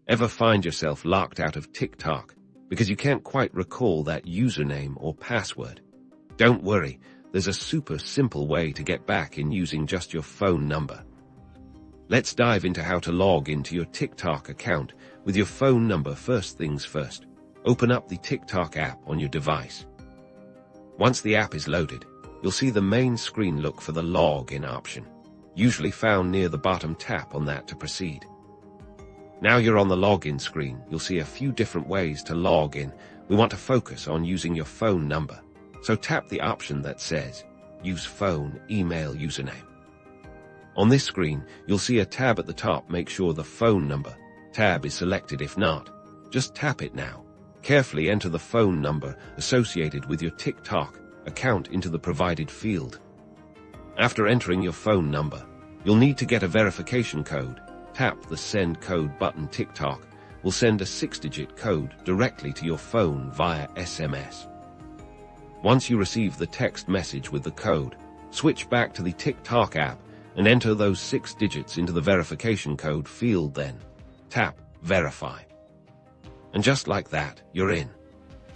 Ever find yourself locked out of TikTok because you can't quite recall that username or password? Don't worry, there's a super simple way to get back in using just your phone number. Let's dive into how to log into your TikTok account with your phone number. First things first, open up the TikTok app on your device. Once the app is loaded, you'll see the main screen. Look for the login option, usually found near the bottom. Tap on that to proceed. Now you're on the login screen, you'll see a few different ways to log in. We want to focus on using your phone number, so tap the option that says Use Phone Email Username. On this screen, you'll see a tab at the top. Make sure the phone number tab is selected. If not, just tap it now. Carefully enter the phone number associated with your TikTok account into the provided field. After entering your phone number, you'll need to get a verification code. Tap the Send Code button. TikTok will send a 6-digit code directly to your phone via SMS. Once you receive the text message with the code, switch back to the TikTok app and enter those 6 digits into the verification code field. Then tap Verify. And just like that, you're in.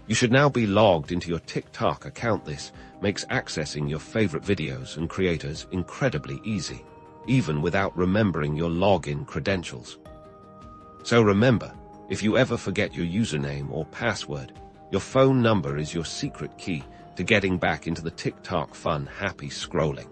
You should now be logged into your TikTok account. This makes accessing your favorite videos and creators incredibly easy, even without remembering your login credentials. So remember, if you ever forget your username or password, your phone number is your secret key to getting back into the TikTok fun. Happy scrolling.